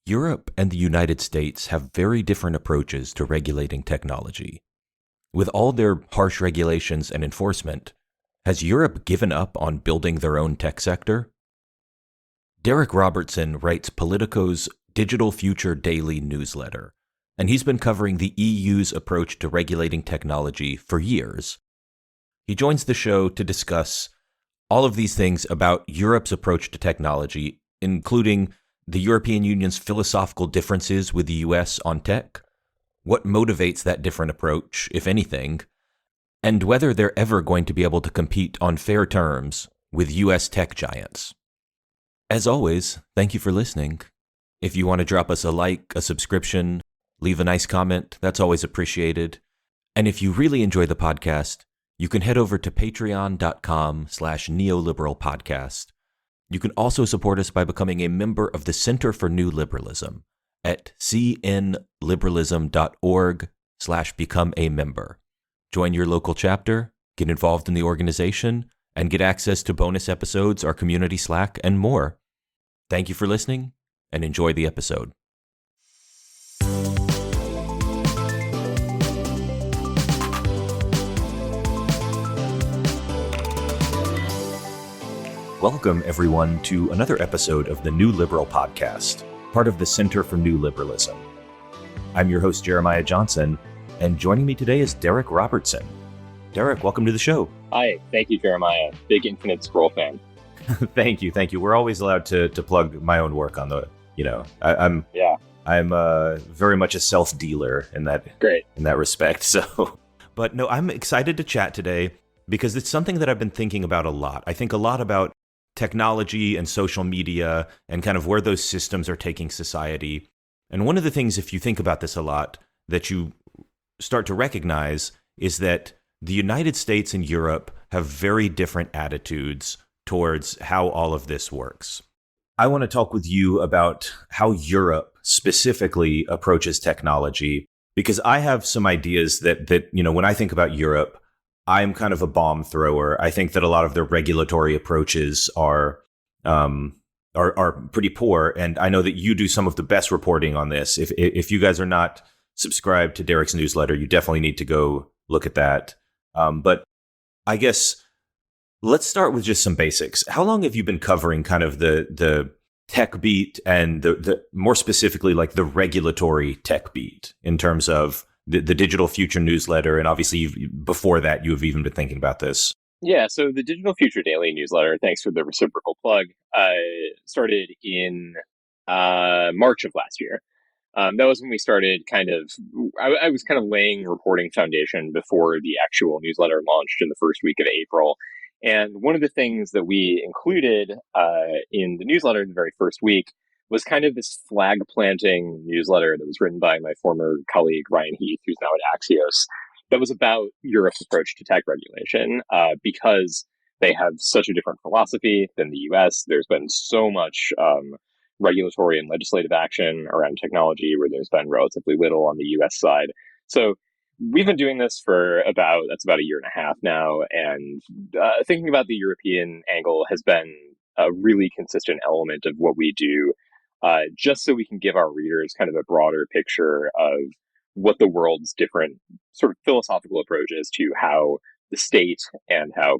Europe and the United States have very different approaches to regulating technology. With all their harsh regulations and enforcement, has Europe given up on building their own tech sector? Derek Robertson writes Politico's Digital Future Daily newsletter, and he's been covering the EU's approach to regulating technology for years. He joins the show to discuss all of these things about Europe's approach to technology, including the European Union's philosophical differences with the US on tech, what motivates that different approach, if anything, and whether they're ever going to be able to compete on fair terms with US tech giants. As always, thank you for listening. If you want to drop us a like, a subscription, leave a nice comment, that's always appreciated. And if you really enjoy the podcast, you can head over to patreon.com/neoliberalpodcast. You can also support us by becoming a member of the Center for New Liberalism at cnliberalism.org/become a member. Join your local chapter, get involved in the organization, and get access to bonus episodes, our community Slack, and more. Thank you for listening, and enjoy the episode. Welcome, everyone, to another episode of the New Liberal Podcast, part of the Center for New Liberalism. I'm your host, Jeremiah Johnson, and joining me today is Derek Robertson. Derek, welcome to the show. Hi, thank you, Jeremiah. Big Infinite Scroll fan. Thank you. We're always allowed to plug my own work on the, I'm very much a self-dealer in that respect. So, but no, I'm excited to chat today because it's something that I've been thinking about a lot. I think a lot about technology and social media and kind of where those systems are taking society. And one of the things, if you think about this a lot, that you start to recognize is that the United States and Europe have very different attitudes towards how all of this works. I want to talk with you about how Europe specifically approaches technology, because I have some ideas that when I think about Europe, I'm kind of a bomb thrower. I think that a lot of their regulatory approaches are pretty poor, and I know that you do some of the best reporting on this. If you guys are not subscribed to Derek's newsletter, you definitely need to go look at that. But I guess let's start with just some basics. How long have you been covering kind of the tech beat and the more specifically like the regulatory tech beat in terms of the Digital Future newsletter? And obviously before that, you have even been thinking about this. Yeah, so the Digital Future Daily newsletter, thanks for the reciprocal plug, started in March of last year. That was when we started I was kind of laying reporting foundation before the actual newsletter launched in the first week of April. And one of the things that we included in the newsletter in the very first week was kind of this flag planting newsletter that was written by my former colleague, Ryan Heath, who's now at Axios, that was about Europe's approach to tech regulation, because they have such a different philosophy than the US. There's been so much regulatory and legislative action around technology where there's been relatively little on the US side. So we've been doing this for about a year and a half now. And thinking about the European angle has been a really consistent element of what we do, just so we can give our readers kind of a broader picture of what the world's different sort of philosophical approaches to how the state and how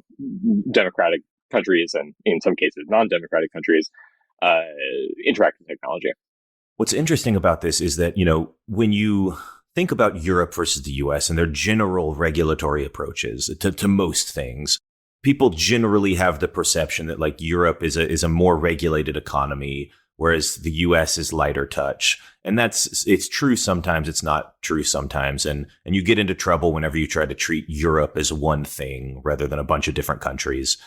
democratic countries, and in some cases non-democratic countries, interact with technology. What's interesting about this is that, when you think about Europe versus the US and their general regulatory approaches to most things, people generally have the perception that like Europe is a more regulated economy, whereas the US is lighter touch. And it's true sometimes, it's not true sometimes. And you get into trouble whenever you try to treat Europe as one thing rather than a bunch of different countries.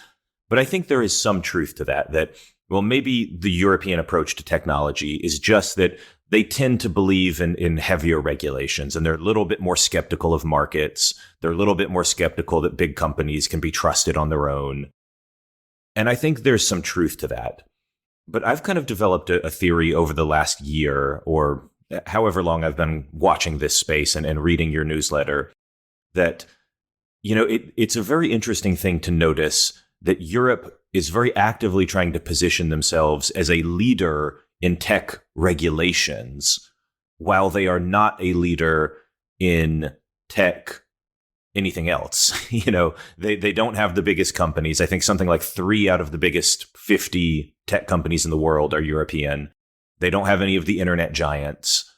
But I think there is some truth to that well, maybe the European approach to technology is just that they tend to believe in heavier regulations, and they're a little bit more skeptical of markets. They're a little bit more skeptical that big companies can be trusted on their own. And I think there's some truth to that. But I've kind of developed a theory over the last year, or however long I've been watching this space and reading your newsletter, that, it's a very interesting thing to notice that Europe is very actively trying to position themselves as a leader in tech regulations while they are not a leader in tech anything else. They don't have the biggest companies. I think something like 3 out of the biggest 50 tech companies in the world are European. They don't have any of the internet giants.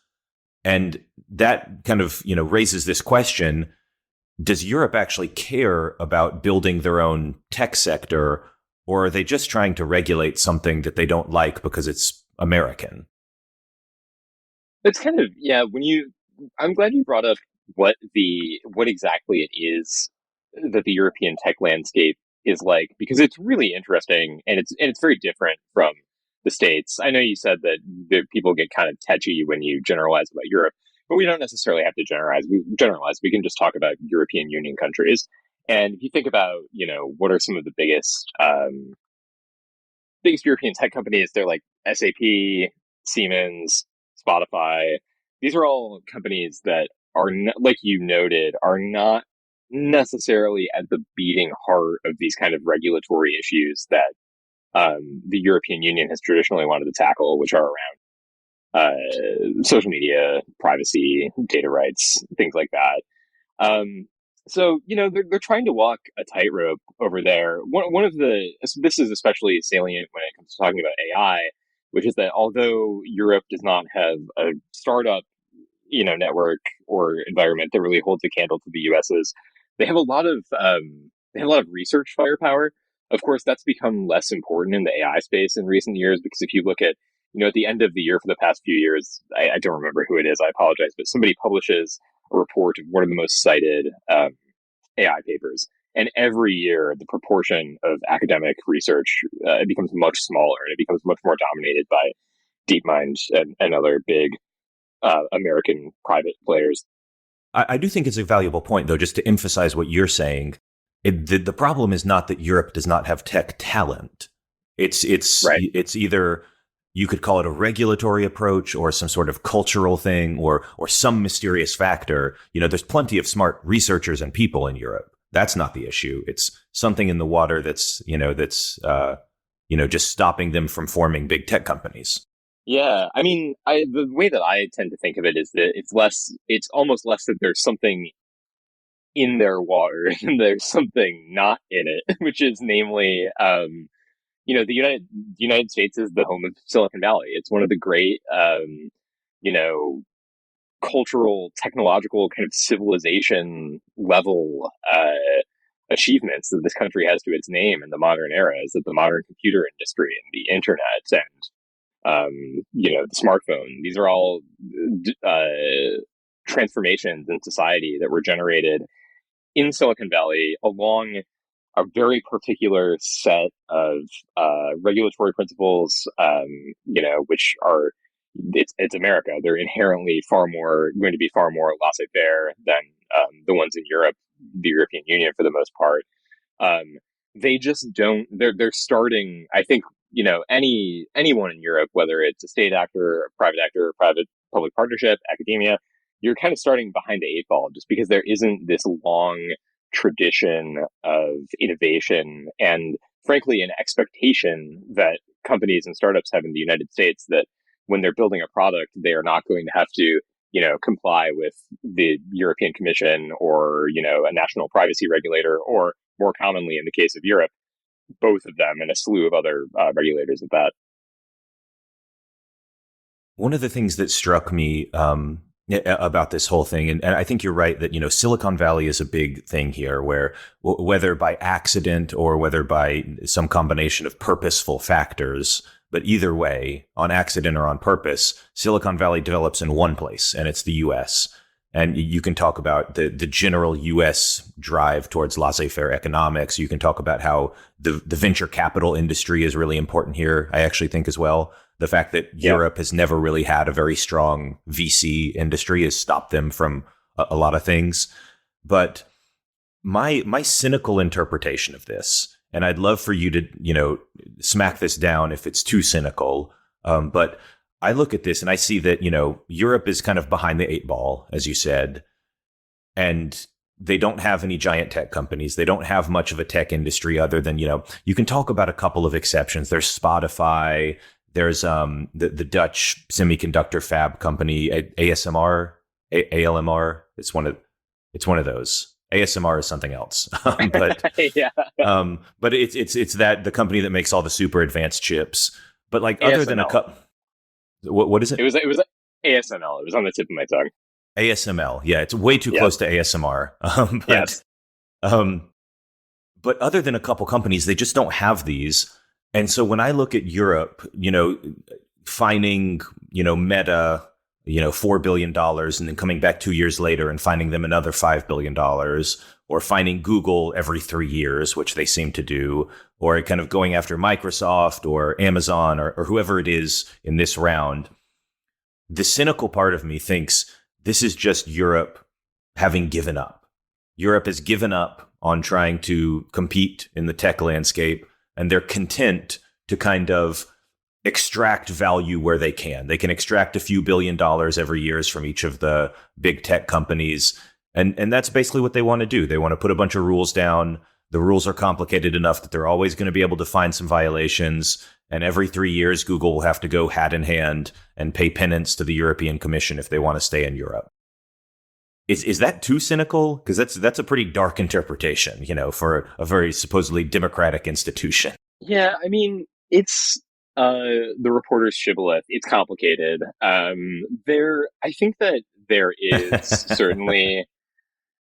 And that kind of, raises this question: does Europe actually care about building their own tech sector, or are they just trying to regulate something that they don't like because it's American? It's kind of, yeah, I'm glad you brought up what exactly it is that the European tech landscape is like, because it's really interesting, and it's very different from the States. I know you said that people get kind of touchy when you generalize about Europe, but we don't necessarily have to generalize. We can just talk about European Union countries. And if you think about, what are some of the biggest European tech companies, they're like SAP, Siemens, Spotify. These are all companies that are, like you noted, are not necessarily at the beating heart of these kind of regulatory issues that the European Union has traditionally wanted to tackle, which are around social media, privacy, data rights, things like that. So, they're trying to walk a tightrope over there. This is especially salient when it comes to talking about AI, which is that although Europe does not have a startup, network or environment that really holds a candle to the US's, they have a lot of research firepower. Of course, that's become less important in the AI space in recent years, because if you look at, at the end of the year for the past few years, I don't remember who it is, I apologize, but somebody publishes a report of one of the most cited AI papers. And every year, the proportion of academic research it becomes much smaller, and it becomes much more dominated by DeepMind and other big American private players. I do think it's a valuable point, though, just to emphasize what you're saying. The problem is not that Europe does not have tech talent. Right. It's either you could call it a regulatory approach or some sort of cultural thing or some mysterious factor. There's plenty of smart researchers and people in Europe. That's not the issue. It's something in the water that's just stopping them from forming big tech companies. Yeah, I mean, the way that I tend to think of it is that it's almost less that there's something in their water and there's something not in it, which is namely, the United States is the home of Silicon Valley. It's one of the great, you know, cultural, technological, kind of civilization level achievements that this country has to its name in the modern era. Is that the modern computer industry and the internet and the smartphone. These are all transformations in society that were generated in Silicon Valley along a very particular set of regulatory principles, which are it's America. They're inherently going to be far more laissez-faire than the ones in Europe, the European Union for the most part. They just don't. They're starting. I think anyone in Europe, whether it's a state actor, a private public partnership, academia, you're kind of starting behind the 8 ball, just because there isn't this long tradition of innovation and, frankly, an expectation that companies and startups have in the United States that when they're building a product, they are not going to have to, comply with the European Commission or, a national privacy regulator, or more commonly in the case of Europe, both of them and a slew of other regulators at that. One of the things that struck me about this whole thing, and I think you're right that, Silicon Valley is a big thing here, where whether by accident or whether by some combination of purposeful factors, but either way, on accident or on purpose, Silicon Valley develops in one place, and it's the U.S. And you can talk about the general U.S. drive towards laissez-faire economics. You can talk about how the venture capital industry is really important here, I actually think, as well. The fact that Europe has never really had a very strong VC industry has stopped them from a lot of things. But my cynical interpretation of this, and I'd love for you to, smack this down if it's too cynical, but I look at this and I see that, Europe is kind of behind the 8 ball, as you said, and they don't have any giant tech companies. They don't have much of a tech industry other than, you can talk about a couple of exceptions. There's Spotify, There's the Dutch semiconductor fab company ASMR, ALMR. It's one of those. ASMR is something else, Yeah, but it's that the company that makes all the super advanced chips. But like other than a ASML. cup, what is it? It was ASML. It was on the tip of my tongue. ASML. Yeah, it's way too Yeah. close to ASMR. Yes. Um, but other than a couple companies, they just don't have these. And so when I look at Europe, finding, Meta, $4 billion and then coming back 2 years later and finding them another $5 billion, or finding Google every 3 years, which they seem to do, or kind of going after Microsoft or Amazon or whoever it is in this round. The cynical part of me thinks this is just Europe having given up. Europe has given up on trying to compete in the tech landscape, and they're content to kind of extract value where they can. They can extract a few $1 billion every year from each of the big tech companies. And that's basically what they want to do. They want to put a bunch of rules down. The rules are complicated enough that they're always going to be able to find some violations. And every 3 years, Google will have to go hat in hand and pay penance to the European Commission if they want to stay in Europe. Is that too cynical? Because that's a pretty dark interpretation, for a very supposedly democratic institution. Yeah, I mean, it's the reporter's shibboleth. It's complicated. I think that there is certainly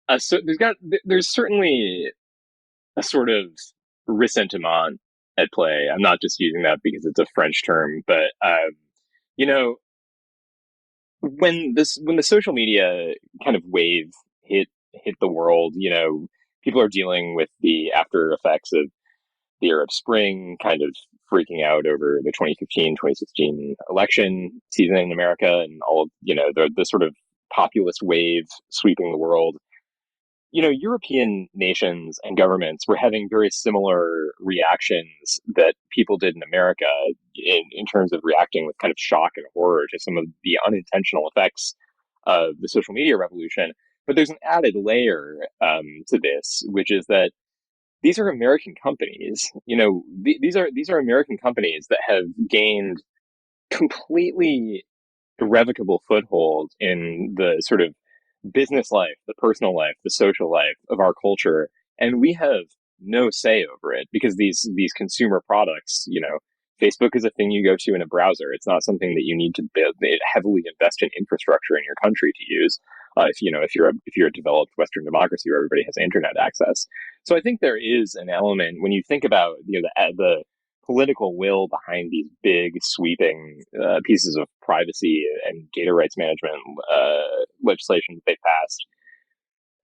there's certainly a sort of ressentiment at play. I'm not just using that because it's a French term, but you know, when the social media kind of wave hit the world, people are dealing with the after effects of the Arab Spring, kind of freaking out over the 2015-2016 election season in America and all of, the sort of populist wave sweeping the world. European nations and governments were having very similar reactions that people did in America in terms of reacting with kind of shock and horror to some of the unintentional effects of the social media revolution. But there's an added layer to this, which is that these are American companies. These are American companies that have gained completely irrevocable foothold in the sort of business life, the personal life, the social life of our culture, and we have no say over it because these consumer products, Facebook is a thing you go to in a browser. It's not something that you need to heavily invest in infrastructure in your country to use. If you're a developed Western democracy where everybody has internet access, so I think there is an element when you think about the political will behind these big sweeping pieces of privacy and data rights management legislation that they passed.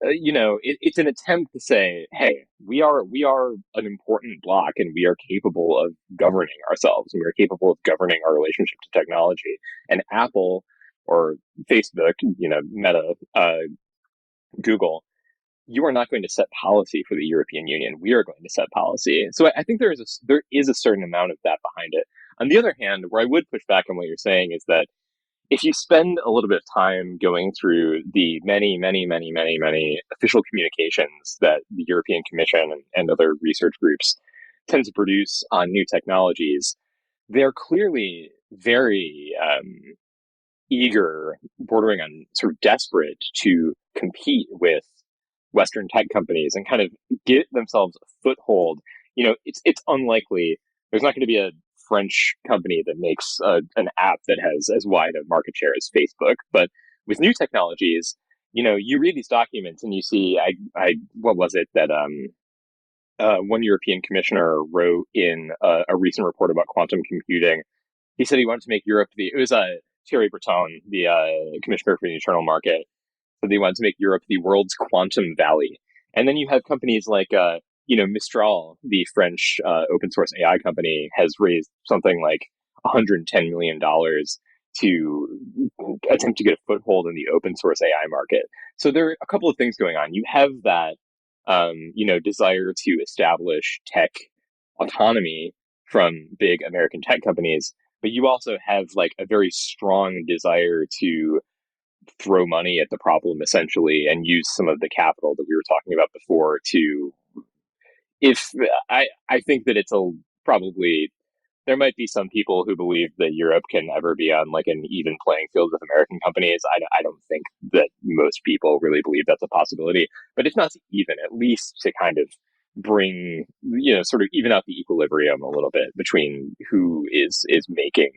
It's an attempt to say, hey, we are an important bloc and we are capable of governing ourselves and we are capable of governing our relationship to technology. And Apple or Facebook, Meta, Google, you are not going to set policy for the European Union. We are going to set policy. So I think there is a certain amount of that behind it. On the other hand, where I would push back on what you're saying is that if you spend a little bit of time going through the many, many, many, many, many official communications that the European Commission and other research groups tend to produce on new technologies, they're clearly very eager, bordering on sort of desperate to compete with Western tech companies and kind of get themselves a foothold. It's unlikely there's not going to be a French company that makes an app that has as wide a market share as Facebook. But with new technologies, you read these documents and you see, what was it that one European commissioner wrote in a recent report about quantum computing? He said he wanted to make Europe it was Thierry Breton, the commissioner for the internal market, so they wanted to make Europe the world's quantum valley. And then you have companies like, Mistral, the French open source AI company, has raised something like $110 million to attempt to get a foothold in the open source AI market. So there are a couple of things going on. You have that, desire to establish tech autonomy from big American tech companies, but you also have like a very strong desire to throw money at the problem essentially and use some of the capital that we were talking about before to if I think that it's probably there might be some people who believe that Europe can never be on like an even playing field with American companies. I don't think that most people really believe that's a possibility. But if not to even, at least to kind of bring, sort of even out the equilibrium a little bit between who is making,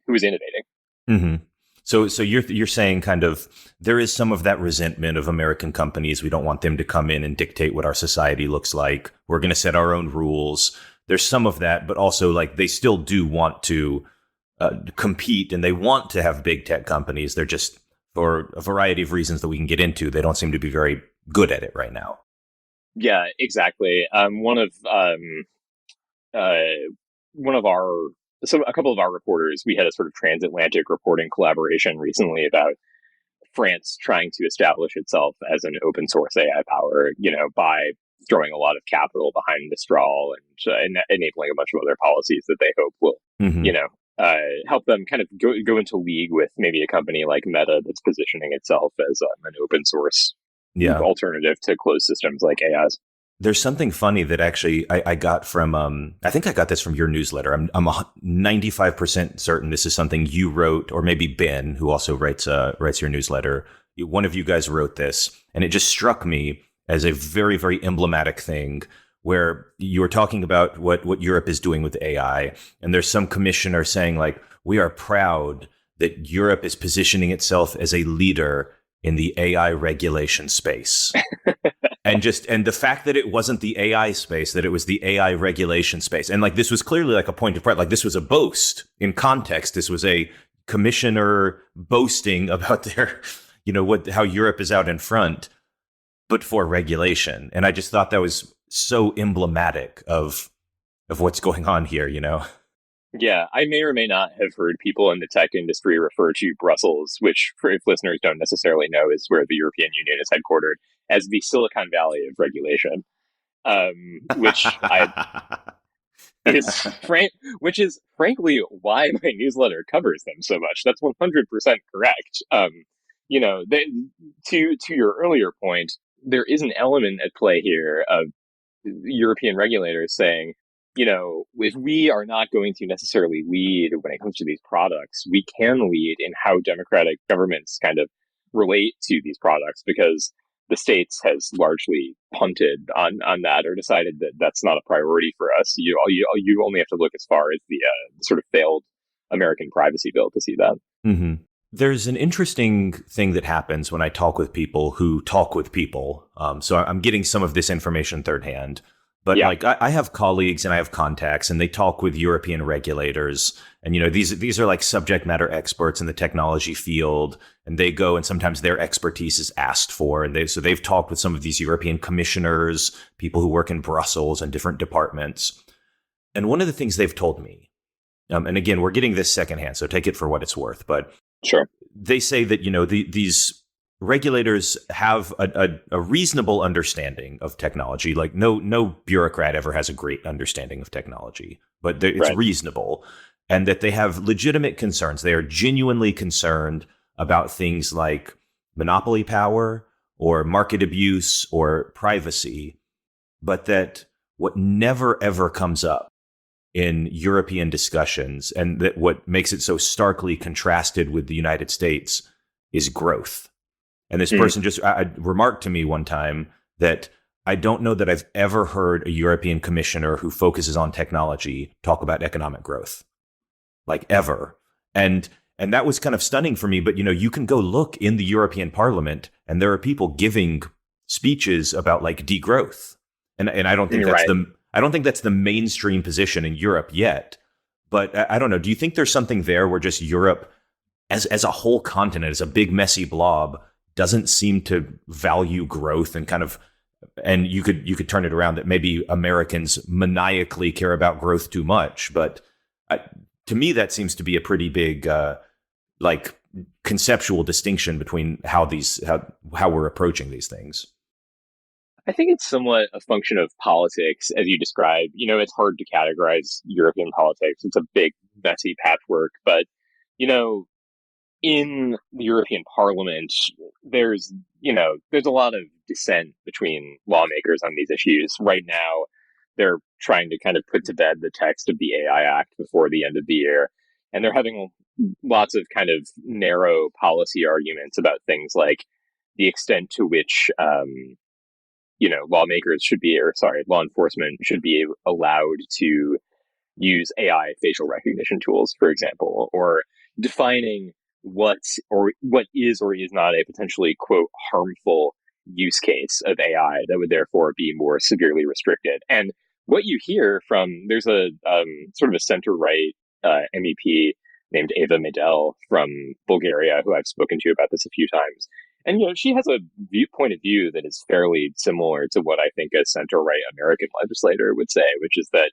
who is innovating. Mm-hmm. So you're saying kind of there is some of that resentment of American companies. We don't want them to come in and dictate what our society looks like. We're going to set our own rules. There's some of that, but also like they still do want to compete and they want to have big tech companies. They're just, for a variety of reasons that we can get into, they don't seem to be very good at it right now. Yeah, exactly. Uh, one of our so a couple of our reporters, we had a sort of transatlantic reporting collaboration recently about France trying to establish itself as an open source AI power, by throwing a lot of capital behind Mistral and enabling a bunch of other policies that they hope will, Mm-hmm. you know, help them kind of go into league with maybe a company like Meta that's positioning itself as an open source Yeah. alternative to closed systems like AIs. There's something funny that actually I got from, I think I got this from your newsletter. I'm 95% certain this is something you wrote, or maybe Ben, who also writes your newsletter. One of you guys wrote this, and it just struck me as a very, very emblematic thing where you were talking about what Europe is doing with AI. And there's some commissioner saying like, we are proud that Europe is positioning itself as a leader in the AI regulation space. And the fact that it wasn't the AI space, that it was the AI regulation space. And like, this was clearly like a point of pride. Like, this was a boast in context. This was a commissioner boasting about their, how Europe is out in front, but for regulation. And I just thought that was so emblematic of what's going on here, Yeah, I may or may not have heard people in the tech industry refer to Brussels, which, for if listeners don't necessarily know, is where the European Union is headquartered, as the Silicon Valley of regulation. Which I is which is frankly why my newsletter covers them so much. That's 100% correct. They, to your earlier point, there is an element at play here of European regulators saying, if we are not going to necessarily lead when it comes to these products, we can lead in how democratic governments kind of relate to these products, because the States has largely punted on that, or decided that that's not a priority for us. You only have to look as far as the sort of failed American privacy bill to see that. Mm-hmm. There's an interesting thing that happens when I talk with people who talk with people. So I'm getting some of this information third hand. But Yeah. like I have colleagues and I have contacts and they talk with European regulators. And, these are like subject matter experts in the technology field. And they go and sometimes their expertise is asked for. And they've talked with some of these European commissioners, people who work in Brussels and different departments. And one of the things they've told me, and again, we're getting this secondhand, so take it for what it's worth. But Sure. they say that, these regulators have a reasonable understanding of technology. Like no bureaucrat ever has a great understanding of technology, but it's Right. reasonable, and that they have legitimate concerns. They are genuinely concerned about things like monopoly power or market abuse or privacy, but that what never ever comes up in European discussions, and that what makes it so starkly contrasted with the United States, is growth. And this person just remarked to me one time that I don't know that I've ever heard a European commissioner who focuses on technology talk about economic growth, like ever. And that was kind of stunning for me. But, you can go look in the European Parliament and there are people giving speeches about like degrowth. And I don't think Right. I don't think that's the mainstream position in Europe yet. But I don't know. Do you think there's something there where just Europe as a whole continent, as a big messy blob, doesn't seem to value growth and you could turn it around that maybe Americans maniacally care about growth too much. But to me, that seems to be a pretty big, like conceptual distinction between how we're approaching these things. I think it's somewhat a function of politics, as you described. It's hard to categorize European politics. It's a big, messy patchwork. But, in the European Parliament, there's a lot of dissent between lawmakers on these issues right now. they're trying to kind of put to bed the text of the AI Act before the end of the year. And they're having lots of kind of narrow policy arguments about things like the extent to which, lawmakers should be, or sorry, law enforcement should be allowed to use AI facial recognition tools, for example, or defining what is or is not a potentially quote harmful use case of AI that would therefore be more severely restricted. And what you hear from there's a sort of a center right MEP named Eva Medel from Bulgaria, who I've spoken to about this a few times. And she has a point of view that is fairly similar to what I think a center right American legislator would say, which is that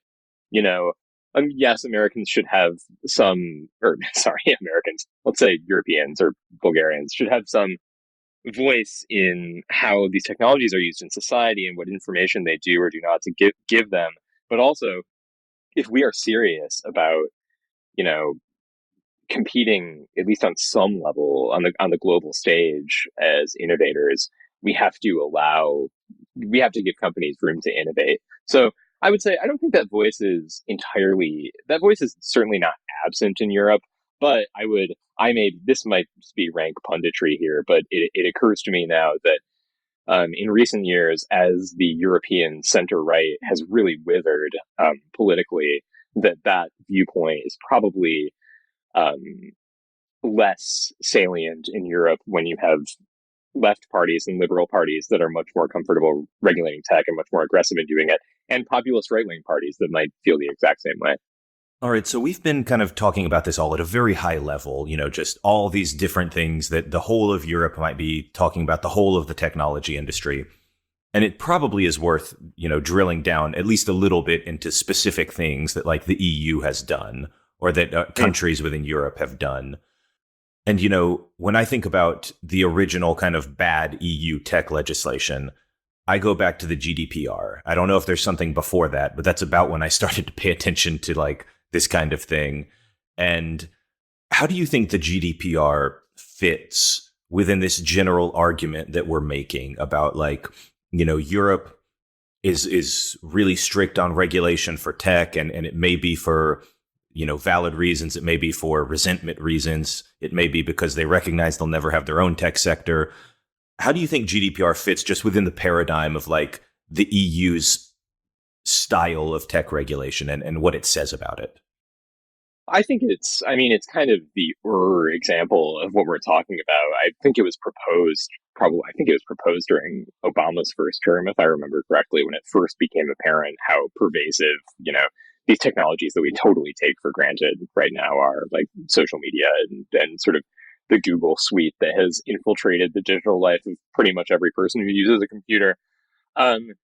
yes, Americans should have some, or sorry, Americans, let's say Europeans or Bulgarians should have some voice in how these technologies are used in society and what information they do or do not to give them. But also, if we are serious about, competing at least on some level on the global stage as innovators, we have to give companies room to innovate. So I would say I don't think that voice is certainly not absent in Europe, but this might just be rank punditry here, but it occurs to me now that in recent years, as the European center right has really withered politically, that viewpoint is probably less salient in Europe when you have left parties and liberal parties that are much more comfortable regulating tech and much more aggressive in doing it, and populist right-wing parties that might feel the exact same way. All right, so we've been kind of talking about this all at a very high level, just all these different things that the whole of Europe might be talking about, the whole of the technology industry. And it probably is worth, drilling down at least a little bit into specific things that like the EU has done or that countries within Europe have done. And, when I think about the original kind of bad EU tech legislation, I go back to the GDPR. I don't know if there's something before that, but that's about when I started to pay attention to like this kind of thing. And how do you think the GDPR fits within this general argument that we're making about like, Europe is really strict on regulation for tech, and it may be for valid reasons. It may be for resentment reasons. It may be because they recognize they'll never have their own tech sector. How do you think GDPR fits just within the paradigm of like the EU's style of tech regulation and what it says about it? I think it's kind of the example of what we're talking about. I think it was proposed during Obama's first term, if I remember correctly, when it first became apparent how pervasive, these technologies that we totally take for granted right now are, like social media and sort of the Google suite that has infiltrated the digital life of pretty much every person who uses a computer. And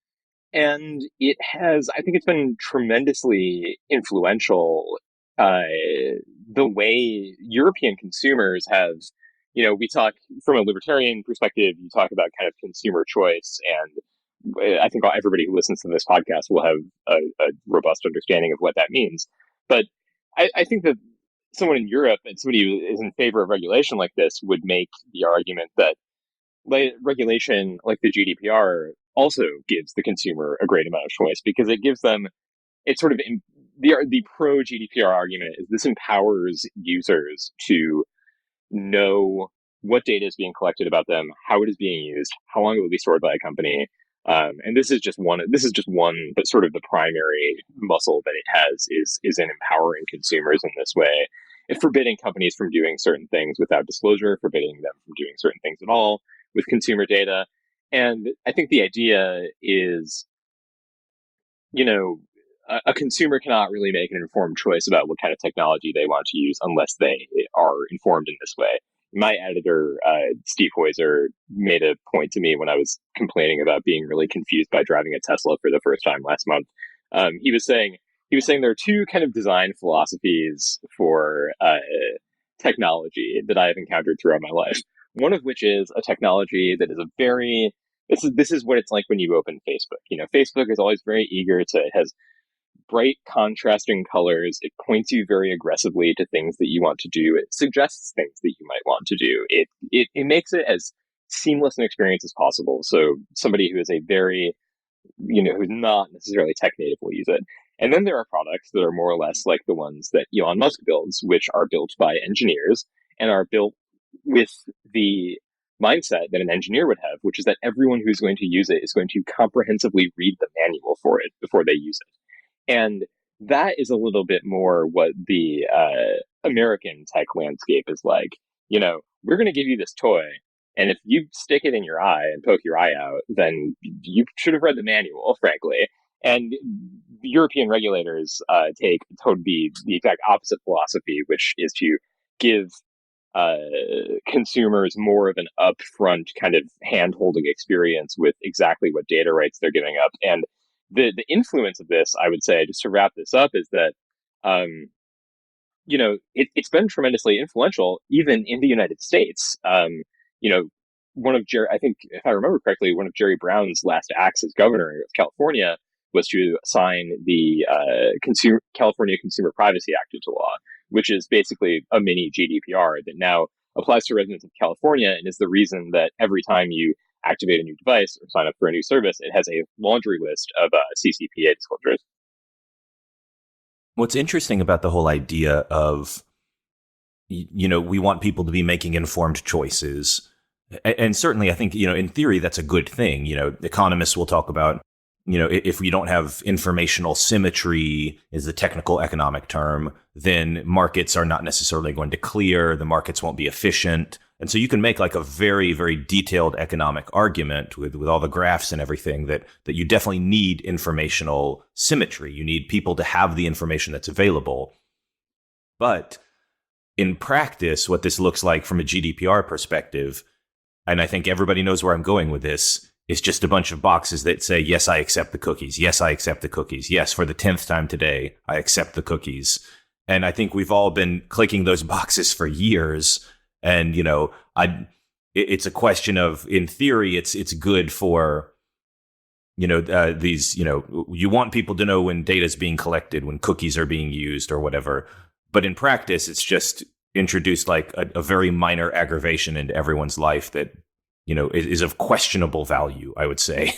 I think it's been tremendously influential, the way European consumers have, we talk from a libertarian perspective, you talk about kind of consumer choice, and I think everybody who listens to this podcast will have a robust understanding of what that means. But I think that someone in Europe and somebody who is in favor of regulation like this would make the argument that regulation like the GDPR also gives the consumer a great amount of choice, because it gives them, it's sort of the pro GDPR argument is this empowers users to know what data is being collected about them, how it is being used, how long it will be stored by a company. And this is just one, but sort of the primary muscle that it has is in empowering consumers in this way. It forbidding companies from doing certain things without disclosure, forbidding them from doing certain things at all with consumer data. And I think the idea is, a consumer cannot really make an informed choice about what kind of technology they want to use unless they are informed in this way. My editor, Steve Hoyser, made a point to me when I was complaining about being really confused by driving a Tesla for the first time last month. He was saying there are two kind of design philosophies for technology that I have encountered throughout my life. One of which is a technology that is this is what it's like when you open Facebook. Facebook is always very eager it has bright contrasting colors. It points you very aggressively to things that you want to do. It suggests things that you might want to do. It makes it as seamless an experience as possible. So somebody who is a very who's not necessarily tech native will use it. And then there are products that are more or less like the ones that Elon Musk builds, which are built by engineers and are built with the mindset that an engineer would have, which is that everyone who's going to use it is going to comprehensively read the manual for it before they use it. And that is a little bit more what the American tech landscape is like. We're going to give you this toy, and if you stick it in your eye and poke your eye out, then you should have read the manual, frankly. And European regulators take the exact opposite philosophy, which is to give uh, consumers more of an upfront kind of hand-holding experience with exactly what data rights they're giving up. And the influence of this, I would say, just to wrap this up, is that it's been tremendously influential even in the United States. You know, I think if I remember correctly, one of Jerry Brown's last acts as governor of California was to sign the California Consumer Privacy Act into law, which is basically a mini GDPR that now applies to residents of California and is the reason that every time you activate a new device or sign up for a new service, it has a laundry list of CCPA disclosures. What's interesting about the whole idea of, we want people to be making informed choices. And certainly I think, in theory, that's a good thing. Economists will talk about, if we don't have informational symmetry is the technical economic term, then markets are not necessarily going to clear. The markets won't be efficient. And so you can make like a very, very detailed economic argument with all the graphs and everything that you definitely need informational symmetry. You need people to have the information that's available. But in practice, what this looks like from a GDPR perspective, and I think everybody knows where I'm going with this, is just a bunch of boxes that say, yes, I accept the cookies. Yes, I accept the cookies. Yes, for the 10th time today, I accept the cookies. And I think we've all been clicking those boxes for years. And, it's a question of, in theory, it's good for, these, you want people to know when data is being collected, when cookies are being used or whatever. But in practice, it's just introduced like a very minor aggravation into everyone's life that, is of questionable value, I would say.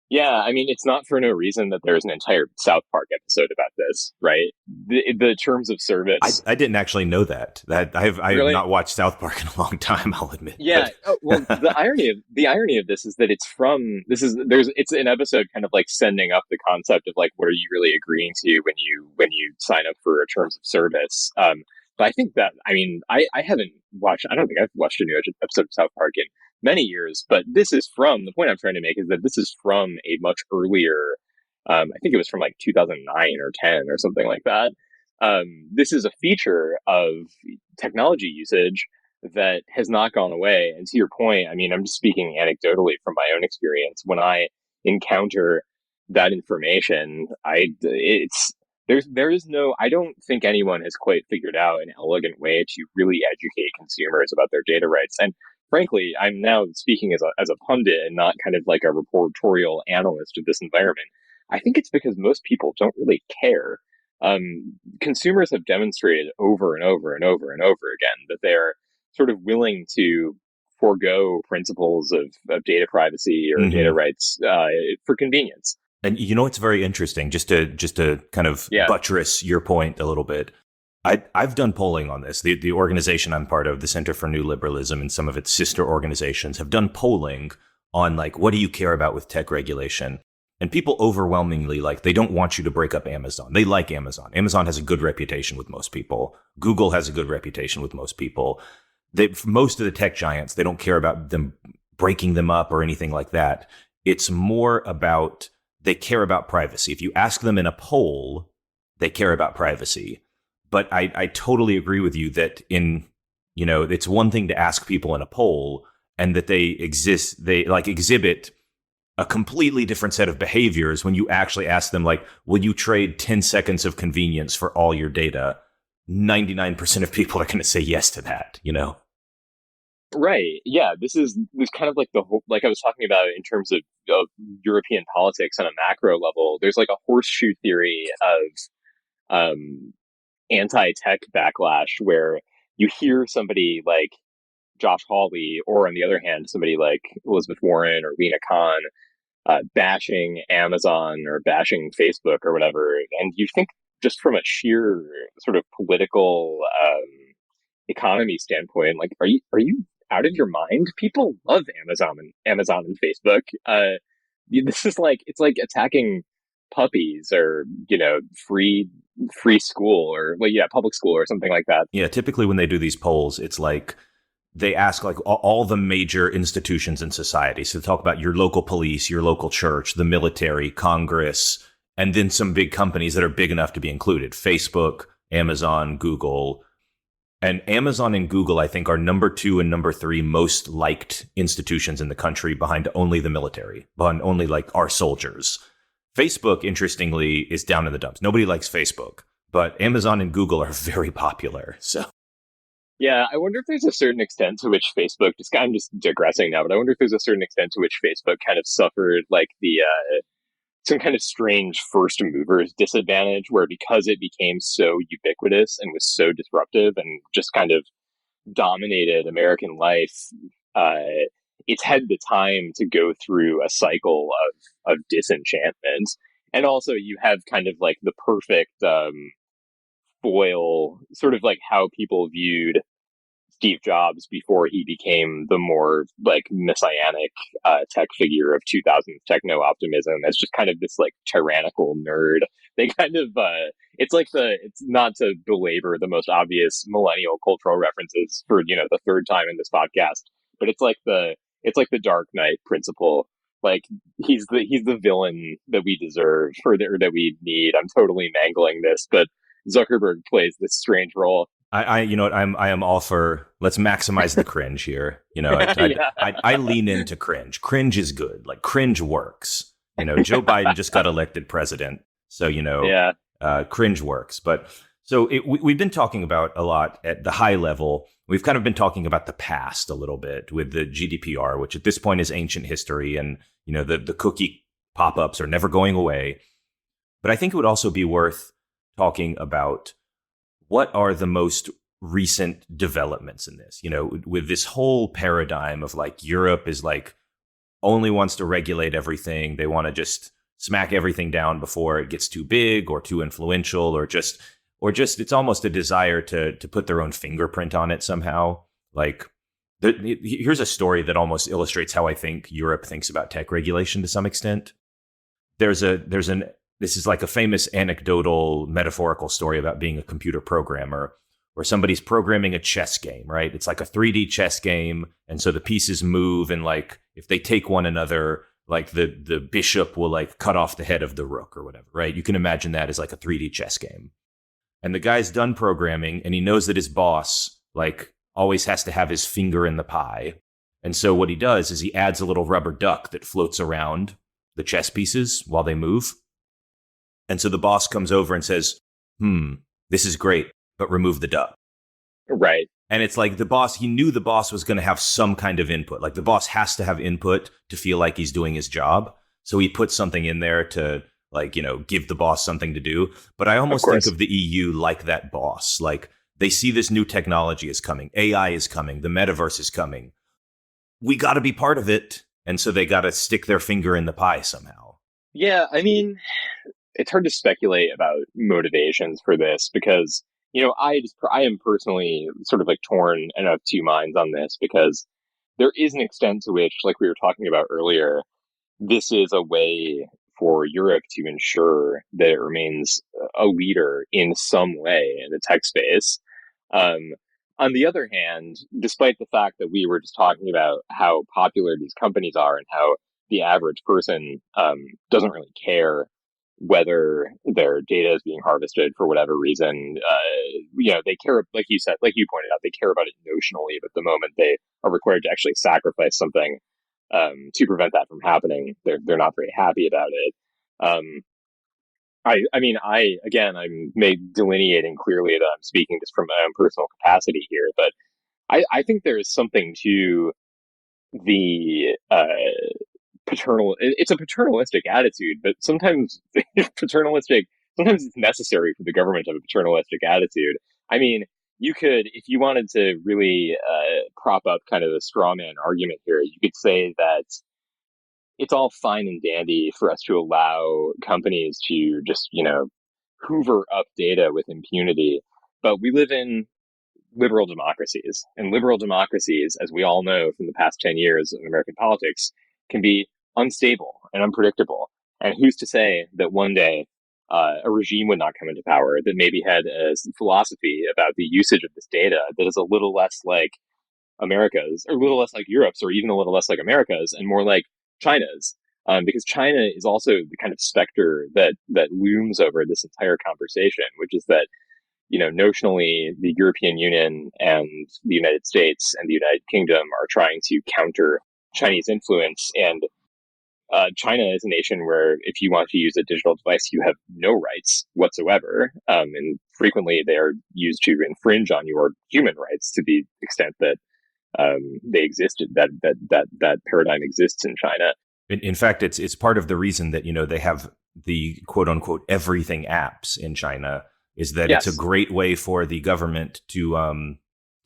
Yeah, I mean, it's not for no reason that there's an entire South Park episode about this, right? The terms of service. I didn't actually know that. I have Really? not watched South Park in a long time, I'll admit. Yeah. Well, the irony of this is that it's an episode kind of like sending up the concept of like, what are you really agreeing to when you sign up for a terms of service. But I think that, I mean, I haven't watched. I don't think I've watched a new episode of South Park in many years. But the point I'm trying to make is that this is from a much earlier. I think it was from like 2009 or 10 or something like that. This is a feature of technology usage that has not gone away. And to your point, I mean, I'm just speaking anecdotally from my own experience. When I encounter that information, there is no, I don't think anyone has quite figured out an elegant way to really educate consumers about their data rights. And frankly, I'm now speaking as a pundit and not kind of like a reportorial analyst of this environment. I think it's because most people don't really care. Consumers have demonstrated over and over and over and over again that they're sort of willing to forego principles of data privacy or data rights for convenience. And it's very interesting, just to kind of buttress your point a little bit. I've done polling on this. The organization I'm part of, the Center for New Liberalism, and some of its sister organizations have done polling on like, what do you care about with tech regulation? And people overwhelmingly, like, they don't want you to break up Amazon. They like Amazon. Amazon has a good reputation with most people. Google has a good reputation with most people. Most of the tech giants, they don't care about them breaking them up or anything like that. It's more about, they care about privacy. If you ask them in a poll, they care about privacy. But I totally agree with you that it's one thing to ask people in a poll and that they exhibit a completely different set of behaviors when you actually ask them, like, will you trade 10 seconds of convenience for all your data? 99% of people are going to say yes to that, Right. Yeah. This kind of like the whole, like I was talking about in terms of European politics on a macro level. There's like a horseshoe theory of anti-tech backlash where you hear somebody like Josh Hawley, or on the other hand, somebody like Elizabeth Warren or Lena Khan bashing Amazon or bashing Facebook or whatever. And you think just from a sheer sort of political economy standpoint, like, are you out of your mind? People love Amazon and Facebook. This is like, it's like attacking puppies or free school or, well, yeah, public school or something like that. Yeah, typically when they do these polls, it's like they ask like all the major institutions in society. So they talk about your local police, your local church, the military, Congress, and then some big companies that are big enough to be included. Facebook, Amazon, Google. And Amazon and Google, I think, are number 2 and number 3 most liked institutions in the country, behind only the military, behind only like our soldiers. Facebook, interestingly, is down in the dumps. Nobody likes Facebook, but Amazon and Google are very popular. So Yeah, I wonder if there's a certain extent to which Facebook, just I'm just digressing now, but I wonder if there's a certain extent to which Facebook kind of suffered like the some kind of strange first movers disadvantage, where because it became so ubiquitous and was so disruptive and just kind of dominated American life, uh, it's had the time to go through a cycle of disenchantment. And also, you have kind of like the perfect foil, sort of like how people viewed Steve Jobs before he became the more like messianic tech figure of 2000s techno optimism, as just kind of this like tyrannical nerd. They kind of it's not to belabor the most obvious millennial cultural references for the third time in this podcast, but it's like the Dark Knight principle. Like he's the villain that we deserve or that we need. I'm totally mangling this, but Zuckerberg plays this strange role. I you know what, I am all for let's maximize the cringe here. Yeah. I lean into cringe. Cringe is good. Like cringe works. Joe Biden just got elected president, so Yeah. cringe works. But so we've been talking about a lot at the high level. We've kind of been talking about the past a little bit with the GDPR, which at this point is ancient history, and the cookie pop-ups are never going away. But I think it would also be worth talking about what are the most recent developments in this, with this whole paradigm of like Europe is like only wants to regulate everything. They want to just smack everything down before it gets too big or too influential, or just it's almost a desire to put their own fingerprint on it somehow. Like here's a story that almost illustrates how I think Europe thinks about tech regulation to some extent. This is like a famous anecdotal metaphorical story about being a computer programmer, where somebody's programming a chess game, right? It's like a 3D chess game. And so the pieces move, and like if they take one another, like the bishop will like cut off the head of the rook or whatever, right? You can imagine that as like a 3D chess game. And the guy's done programming, and he knows that his boss like always has to have his finger in the pie. And so what he does is he adds a little rubber duck that floats around the chess pieces while they move. And so the boss comes over and says, this is great, but remove the duck. Right. And it's like he knew the boss was going to have some kind of input. Like the boss has to have input to feel like he's doing his job. So he puts something in there to give the boss something to do. But I almost think of the EU like that boss. Like they see this new technology is coming. AI is coming. The metaverse is coming. We got to be part of it. And so they got to stick their finger in the pie somehow. Yeah, I mean, it's hard to speculate about motivations for this because, I am personally sort of like torn and of two minds on this, because there is an extent to which, like we were talking about earlier, this is a way for Europe to ensure that it remains a leader in some way in the tech space. Um, on the other hand, despite the fact that we were just talking about how popular these companies are and how the average person doesn't really care whether their data is being harvested for whatever reason, they care, like you said, like you pointed out, they care about it notionally, but the moment they are required to actually sacrifice something to prevent that from happening, they're not very happy about it. Um, I'm delineating clearly that I'm speaking just from my own personal capacity here, but I think there is something to the it's a paternalistic attitude, but sometimes sometimes it's necessary for the government to have a paternalistic attitude. I mean, you could, if you wanted to really prop up kind of a straw man argument here, you could say that it's all fine and dandy for us to allow companies to just, hoover up data with impunity. But we live in liberal democracies, and liberal democracies, as we all know from the past 10 years of American politics, can be unstable and unpredictable. And who's to say that one day a regime would not come into power that maybe had a philosophy about the usage of this data that is a little less like America's, or a little less like Europe's, or even a little less like America's, and more like China's. Because China is also the kind of specter that looms over this entire conversation, which is that, notionally, the European Union and the United States and the United Kingdom are trying to counter Chinese influence. And China is a nation where if you want to use a digital device, you have no rights whatsoever. And frequently they are used to infringe on your human rights to the extent that they existed, that paradigm exists in China. In fact, it's part of the reason that, they have the quote unquote everything apps in China, is that Yes. it's a great way for the government to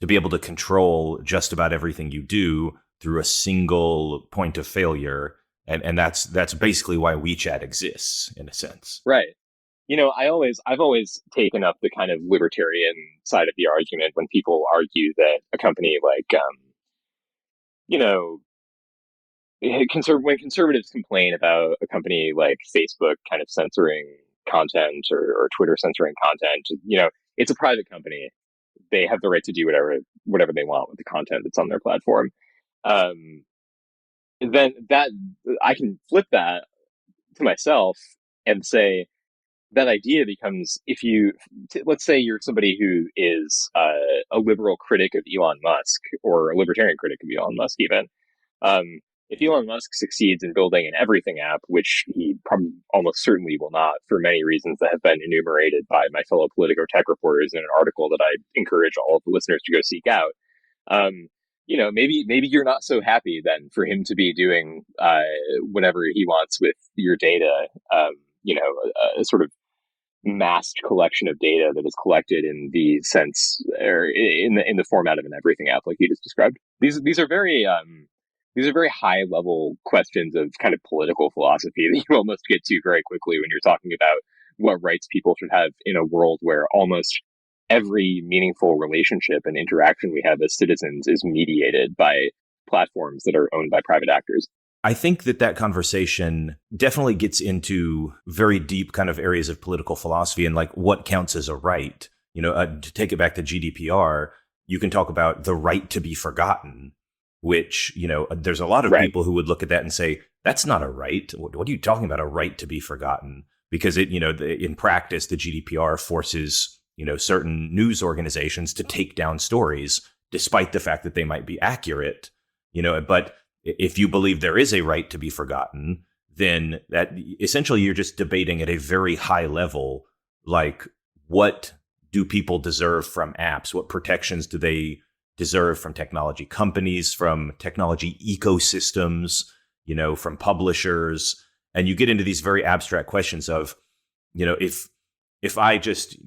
be able to control just about everything you do through a single point of failure. And that's basically why WeChat exists, in a sense. Right. I've always taken up the kind of libertarian side of the argument when people argue that a company like, when conservatives complain about a company like Facebook kind of censoring content, or Twitter censoring content, it's a private company. They have the right to do whatever they want with the content that's on their platform. Then that I can flip that to myself and say that idea becomes, let's say you're somebody who is a liberal critic of Elon Musk, or a libertarian critic of Elon Musk even. If Elon Musk succeeds in building an everything app, which he probably almost certainly will not, for many reasons that have been enumerated by my fellow Politico tech reporters in an article that I encourage all of the listeners to go seek out, maybe you're not so happy then for him to be doing whatever he wants with your data, a sort of massed collection of data that is collected in the sense, or in the format of an everything app, like you just described. These are very high level questions of kind of political philosophy that you almost get to very quickly when you're talking about what rights people should have in a world where almost every meaningful relationship and interaction we have as citizens is mediated by platforms that are owned by private actors. I think that conversation definitely gets into very deep kind of areas of political philosophy and like what counts as a right. To take it back to GDPR, you can talk about the right to be forgotten, which, there's a lot of people who would look at that and say, that's not a right. What are you talking about, a right to be forgotten? Because in practice, the GDPR forces, certain news organizations to take down stories, despite the fact that they might be accurate, but if you believe there is a right to be forgotten, then that essentially you're just debating at a very high level, like, what do people deserve from apps? What protections do they deserve from technology companies, from technology ecosystems, from publishers? And you get into these very abstract questions of, if I just,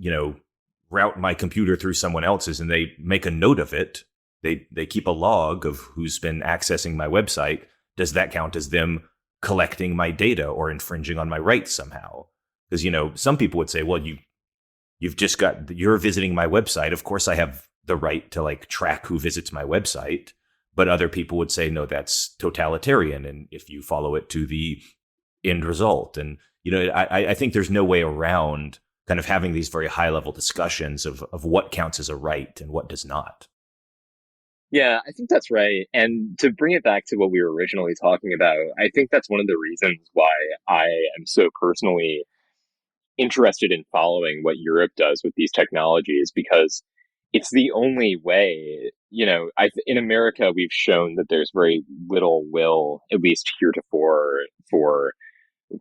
route my computer through someone else's and they make a note of it, they keep a log of who's been accessing my website, does that count as them collecting my data or infringing on my rights somehow? Because, some people would say, well, you're visiting my website. Of course, I have the right to like track who visits my website. But other people would say, no, that's totalitarian. And if you follow it to the end result. And, I think there's no way around kind of having these very high level discussions of what counts as a right and what does not. Yeah, I think that's right. And to bring it back to what we were originally talking about, I think that's one of the reasons why I am so personally interested in following what Europe does with these technologies, because it's the only way, in America, we've shown that there's very little will, at least heretofore, for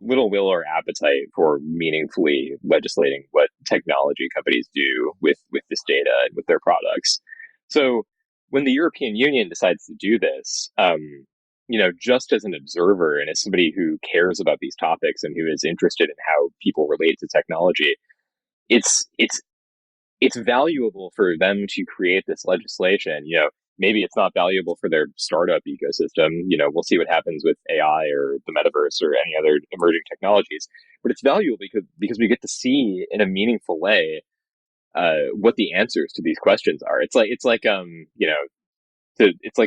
little will or appetite for meaningfully legislating what technology companies do with this data and with their products. So when the European Union decides to do this, just as an observer and as somebody who cares about these topics and who is interested in how people relate to technology, it's valuable for them to create this legislation. maybe it's not valuable for their startup ecosystem. We'll see what happens with AI or the metaverse or any other emerging technologies. But it's valuable because we get to see in a meaningful way what the answers to these questions are. It's like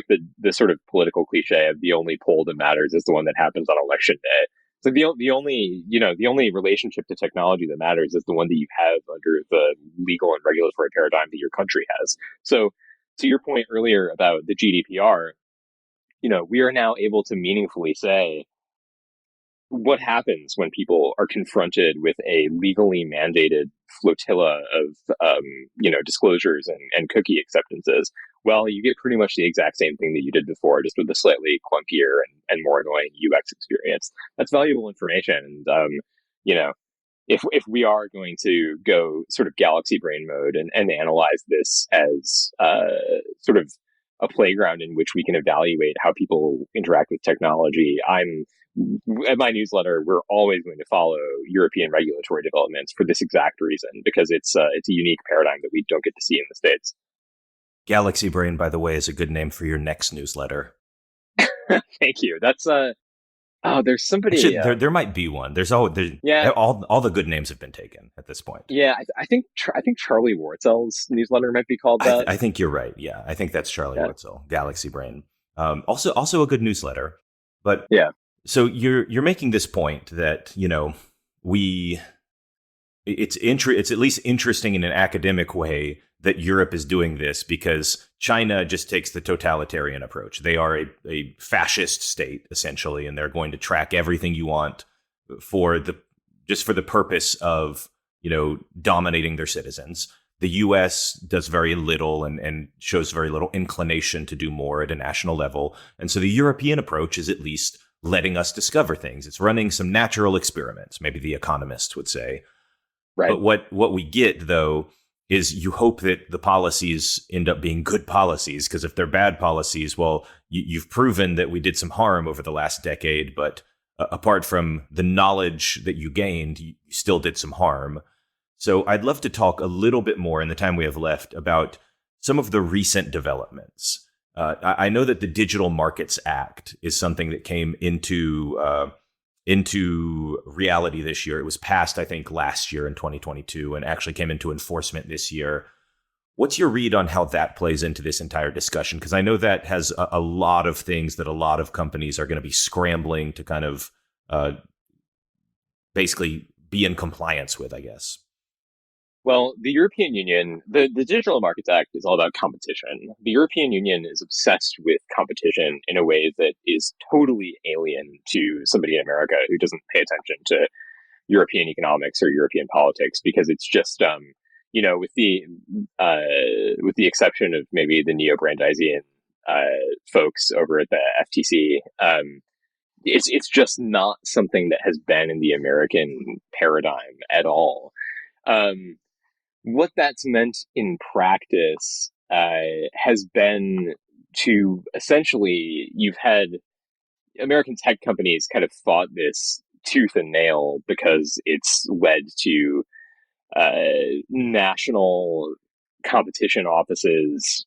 the sort of political cliche of the only poll that matters is the one that happens on election day. So the only relationship to technology that matters is the one that you have under the legal and regulatory paradigm that your country has. So to your point earlier about the GDPR, we are now able to meaningfully say what happens when people are confronted with a legally mandated flotilla of disclosures and cookie acceptances. Well, you get pretty much the exact same thing that you did before, just with a slightly clunkier and more annoying UX experience. That's valuable information. And if we are going to go sort of galaxy brain mode and analyze this as sort of a playground in which we can evaluate how people interact with technology, at my newsletter, we're always going to follow European regulatory developments for this exact reason, because it's a unique paradigm that we don't get to see in the States. Galaxy Brain, by the way, is a good name for your next newsletter. Thank you. That's there's somebody. Actually, there might be one. All the good names have been taken at this point. Yeah, I think Charlie Wartzel's newsletter might be called that. I think you're right. Yeah, I think that's Charlie Wartzel, Galaxy Brain. Also a good newsletter. But yeah. So you're making this point that it's at least interesting in an academic way that Europe is doing this, because China just takes the totalitarian approach. They are a fascist state, essentially, and they're going to track everything you want for the purpose of, dominating their citizens. The US does very little and shows very little inclination to do more at a national level. And so the European approach is at least letting us discover things. It's running some natural experiments, maybe the economists would say. Right. But what we get, though, is you hope that the policies end up being good policies, because if they're bad policies, well, you've proven that we did some harm over the last decade, but apart from the knowledge that you gained, you still did some harm. So I'd love to talk a little bit more in the time we have left about some of the recent developments. I know that the Digital Markets Act is something that came into reality this year. It was passed, I think, last year in 2022 and actually came into enforcement this year. What's your read on how that plays into this entire discussion? Because I know that has a lot of things that a lot of companies are going to be scrambling to kind of basically be in compliance with, I guess. Well, the European Union, the Digital Markets Act is all about competition. The European Union is obsessed with competition in a way that is totally alien to somebody in America who doesn't pay attention to European economics or European politics, because it's just, with the exception of maybe the neo-Brandeisian folks over at the FTC, it's just not something that has been in the American paradigm at all. What that's meant in practice has been to essentially, you've had American tech companies kind of fought this tooth and nail because it's led to national competition offices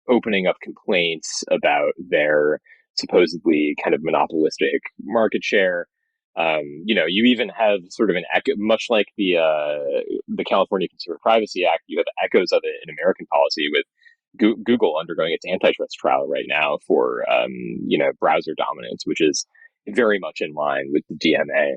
opening up complaints about their supposedly kind of monopolistic market share. You even have sort of an echo, much like the California Consumer Privacy Act. You have echoes of it in American policy, with Google undergoing its antitrust trial right now for browser dominance, which is very much in line with the DMA.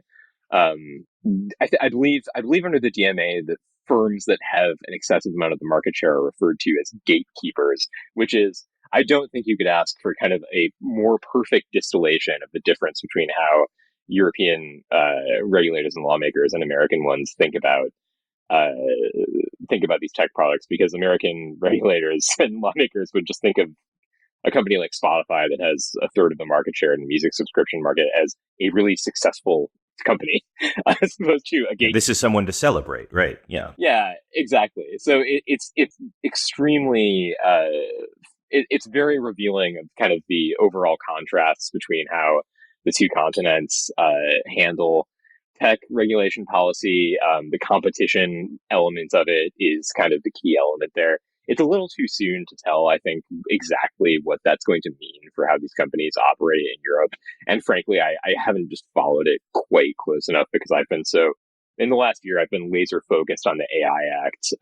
I believe under the DMA that firms that have an excessive amount of the market share are referred to as gatekeepers, which is, I don't think you could ask for kind of a more perfect distillation of the difference between how European regulators and lawmakers and American ones think about these tech products, because American regulators and lawmakers would just think of a company like Spotify that has a third of the market share in the music subscription market as a really successful company, as opposed to a This is someone to celebrate, right? Yeah. Yeah, exactly. So it's extremely it's very revealing of kind of the overall contrasts between how the two continents handle tech regulation policy. The competition element of it is kind of the key element there. it's a little too soon to tell, I think, exactly what that's going to mean for how these companies operate in Europe. And frankly, I haven't just followed it quite close enough because in the last year, I've been laser focused on the AI Act,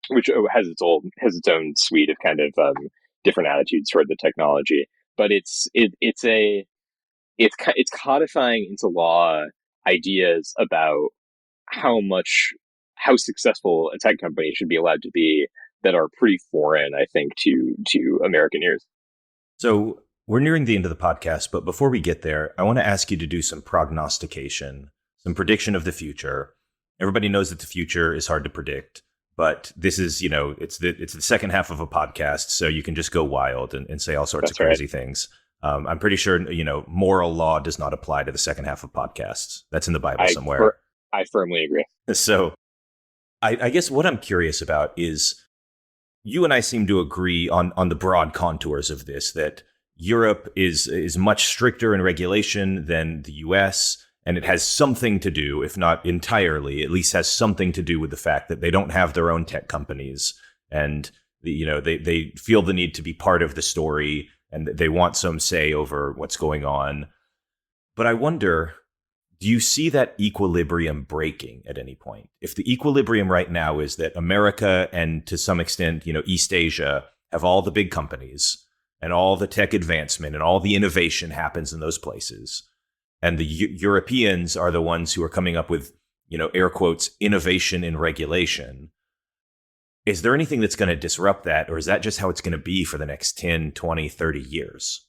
which has its own suite of kind of different attitudes toward the technology. But it's codifying into law ideas about how successful a tech company should be allowed to be that are pretty foreign, I think, to American ears. So we're nearing the end of the podcast, but before we get there, I want to ask you to do some prognostication, some prediction of the future. Everybody knows that the future is hard to predict, but this is, it's the second half of a podcast, so you can just go wild and say all sorts That's of crazy things. I'm pretty sure, moral law does not apply to the second half of podcasts. That's in the Bible somewhere. I firmly agree. So I guess what I'm curious about is you and I seem to agree on the broad contours of this, that Europe is much stricter in regulation than the US, and it has something to do, if not entirely, at least has something to do with the fact that they don't have their own tech companies, and they feel the need to be part of the story, and they want some say over what's going on. But I wonder, do you see that equilibrium breaking at any point? If the equilibrium right now is that America and to some extent, East Asia have all the big companies and all the tech advancement and all the innovation happens in those places, and the Europeans are the ones who are coming up with, air quotes, innovation in regulation. Is there anything that's going to disrupt that, or is that just how it's going to be for the next 10, 20, 30 years?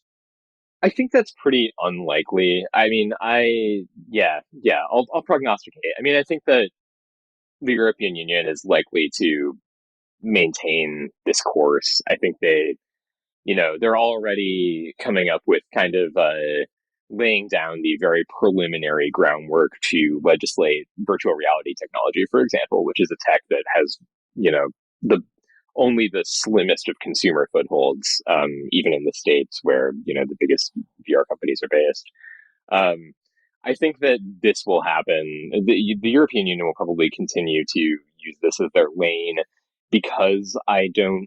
I think that's pretty unlikely. I mean, I'll prognosticate. I mean, I think that the European Union is likely to maintain this course. I think they're already coming up with kind of laying down the very preliminary groundwork to legislate virtual reality technology, for example, which is a tech that has, the only the slimmest of consumer footholds, even in the States where, the biggest VR companies are based. I think that this will happen. The European Union will probably continue to use this as their lane because I don't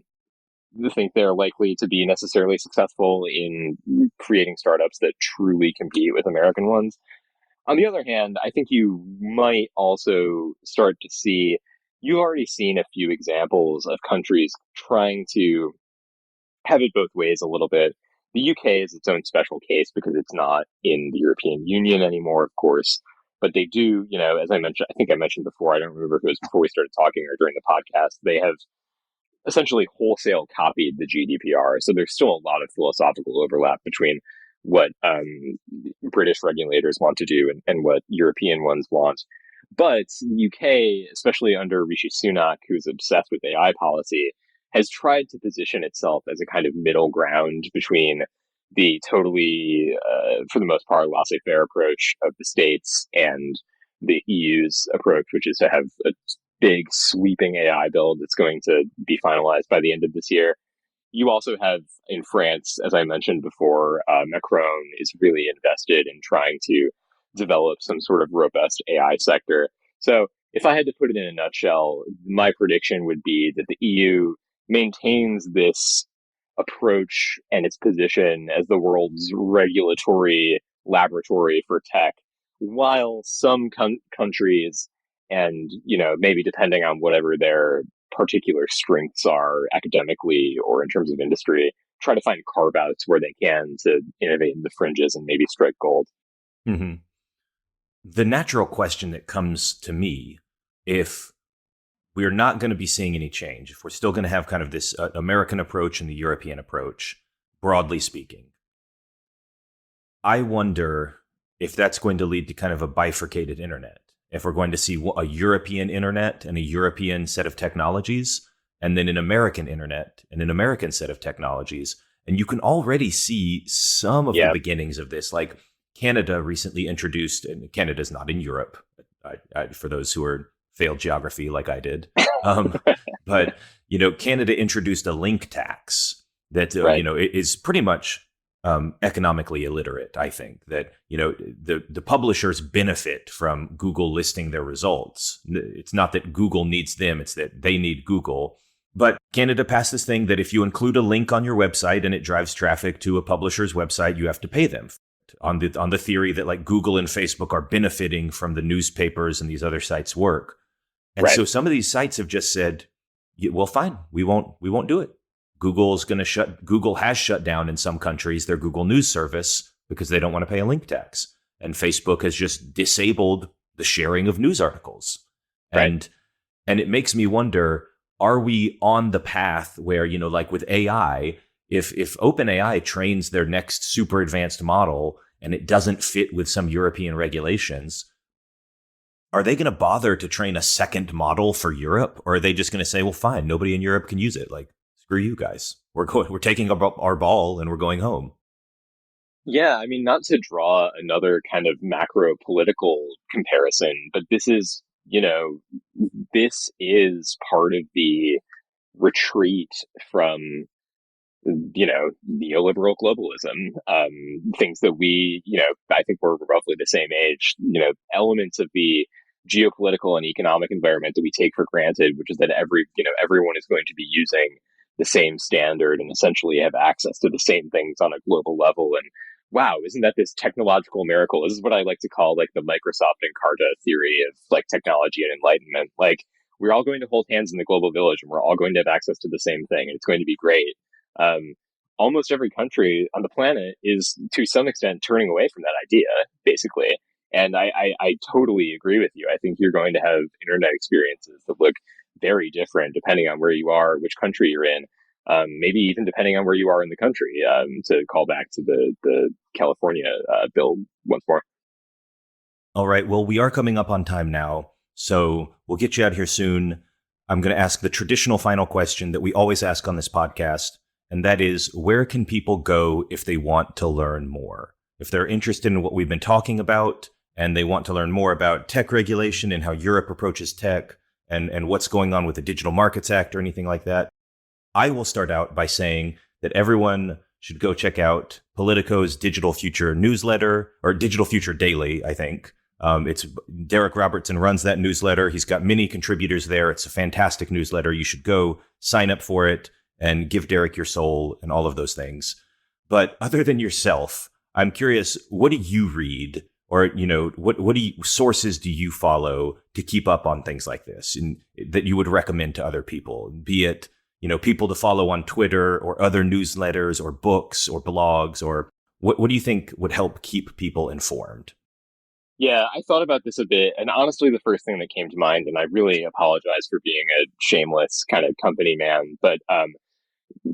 think they're likely to be necessarily successful in creating startups that truly compete with American ones. On the other hand, I think you might also start to see, you've already seen a few examples of countries trying to have it both ways a little bit. The UK is its own special case because it's not in the European Union anymore, of course. But they do, as I mentioned, I think I mentioned before, I don't remember if it was before we started talking or during the podcast, they have essentially wholesale copied the GDPR. So there's still a lot of philosophical overlap between what British regulators want to do and what European ones want. But the UK, especially under Rishi Sunak, who's obsessed with AI policy, has tried to position itself as a kind of middle ground between the totally, for the most part, laissez-faire approach of the States and the EU's approach, which is to have a big sweeping AI bill that's going to be finalized by the end of this year. You also have in France, as I mentioned before, Macron is really invested in trying to develop some sort of robust AI sector. So if I had to put it in a nutshell, my prediction would be that the EU maintains this approach and its position as the world's regulatory laboratory for tech, while some countries and, maybe depending on whatever their particular strengths are academically or in terms of industry, try to find carve outs where they can to innovate in the fringes and maybe strike gold. Mm-hmm. The natural question that comes to me, if we're not going to be seeing any change, if we're still going to have kind of this American approach and the European approach, broadly speaking, I wonder if that's going to lead to kind of a bifurcated internet. If we're going to see a European internet and a European set of technologies, and then an American internet and an American set of technologies. And you can already see some of the beginnings of this. Like Canada recently introduced, and Canada's not in Europe, for those who are failed geography like I did. But, Canada introduced a link tax that, is pretty much economically illiterate. I think that, the publishers benefit from Google listing their results. It's not that Google needs them, it's that they need Google. But Canada passed this thing that if you include a link on your website and it drives traffic to a publisher's website, you have to pay them on the theory that like Google and Facebook are benefiting from the newspapers and these other sites' work. And Right. so some of these sites have just said, well, fine, we won't do it. Google has shut down in some countries their Google News service because they don't want to pay a link tax. And Facebook has just disabled the sharing of news articles. Right. And it makes me wonder, are we on the path where, like with AI, if OpenAI trains their next super advanced model and it doesn't fit with some European regulations, are they going to bother to train a second model for Europe? Or are they just going to say, well, fine, nobody in Europe can use it. Like, screw you guys. We're taking our ball and we're going home. Yeah, I mean, not to draw another kind of macro political comparison, but this is part of the retreat from neoliberal globalism, things that I think we're roughly the same age, elements of the geopolitical and economic environment that we take for granted, which is that everyone is going to be using the same standard and essentially have access to the same things on a global level. And wow, isn't that this technological miracle? This is what I like to call like the Microsoft Encarta theory of like technology and enlightenment. Like, we're all going to hold hands in the global village and we're all going to have access to the same thing and it's going to be great. Almost every country on the planet is to some extent turning away from that idea, basically. And I totally agree with you. I think you're going to have internet experiences that look very different depending on where you are, which country you're in, maybe even depending on where you are in the country, to call back to the California bill once more. All right. Well, we are coming up on time now, so we'll get you out here soon. I'm going to ask the traditional final question that we always ask on this podcast. And that is, where can people go if they want to learn more? If they're interested in what we've been talking about and they want to learn more about tech regulation and how Europe approaches tech and what's going on with the Digital Markets Act or anything like that, I will start out by saying that everyone should go check out Politico's Digital Future newsletter, or Digital Future Daily, I think. It's Derek Robertson runs that newsletter. He's got many contributors there. It's a fantastic newsletter. You should go sign up for it and give Derek your soul and all of those things. But other than yourself, I'm curious, what do you read? Or, what sources do you follow to keep up on things like this and that you would recommend to other people? Be it, people to follow on Twitter or other newsletters or books or blogs, or what do you think would help keep people informed? Yeah, I thought about this a bit, and honestly, the first thing that came to mind, and I really apologize for being a shameless kind of company man, but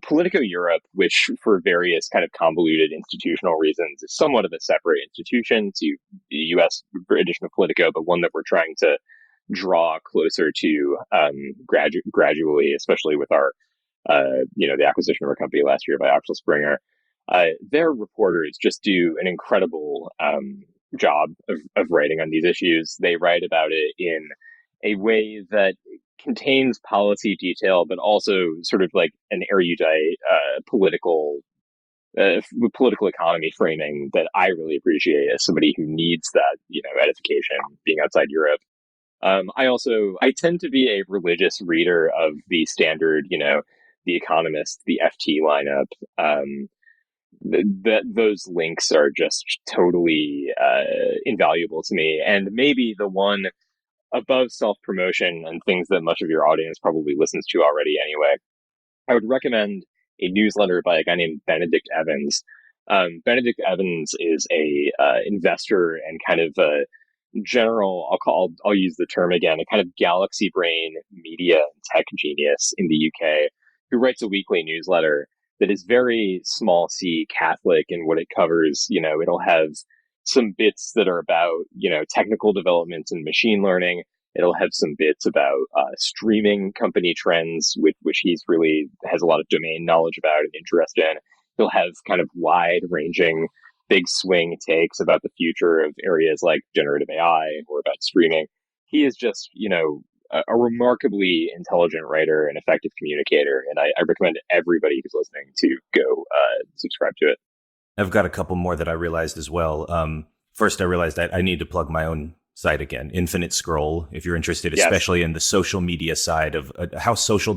Politico Europe, which for various kind of convoluted institutional reasons is somewhat of a separate institution to the US edition of Politico, but one that we're trying to draw closer to gradually, especially with our, the acquisition of our company last year by Axel Springer. Their reporters just do an incredible job of writing on these issues. They write about it in a way that contains policy detail, but also sort of like an erudite political economy framing that I really appreciate as somebody who needs that, edification being outside Europe. I tend to be a religious reader of the standard, the Economist, the FT lineup. Those links are just totally invaluable to me. And maybe the one above self-promotion and things that much of your audience probably listens to already anyway, I would recommend a newsletter by a guy named Benedict Evans. Benedict Evans is a investor and kind of a general, I'll use the term again, a kind of galaxy brain media and tech genius in the UK who writes a weekly newsletter that is very small c Catholic in what it covers. It'll have some bits that are about, technical developments in machine learning. It'll have some bits about streaming company trends, which he's really has a lot of domain knowledge about and interest in. He'll have kind of wide-ranging, big swing takes about the future of areas like generative AI or about streaming. He is just, a remarkably intelligent writer and effective communicator, and I recommend everybody who's listening to go subscribe to it. I've got a couple more that I realized as well. First, I realized that I need to plug my own site again, Infinite Scroll, if you're interested, especially in the social media side of how social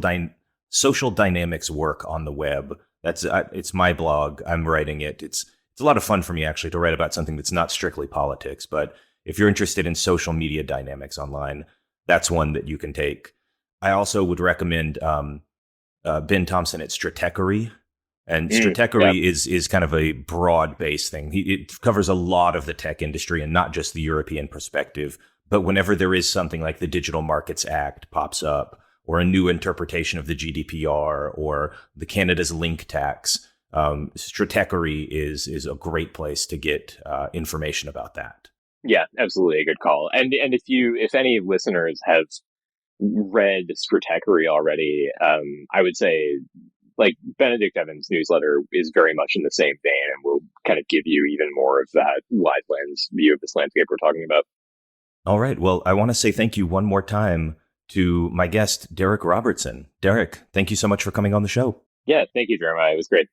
social dynamics work on the web. It's my blog. I'm writing it. It's a lot of fun for me actually to write about something that's not strictly politics, but if you're interested in social media dynamics online, that's one that you can take. I also would recommend Ben Thompson at Stratechery. And Stratechery is kind of a broad-based thing. It covers a lot of the tech industry and not just the European perspective. But whenever there is something like the Digital Markets Act pops up, or a new interpretation of the GDPR, or the Canada's link tax, Stratechery is a great place to get information about that. Yeah, absolutely a good call. And if any listeners have read Stratechery already, I would say like Benedict Evans' newsletter is very much in the same vein and will kind of give you even more of that wide lens view of this landscape we're talking about. All right. Well, I want to say thank you one more time to my guest, Derek Robertson. Derek, thank you so much for coming on the show. Yeah, thank you, Jeremiah. It was great.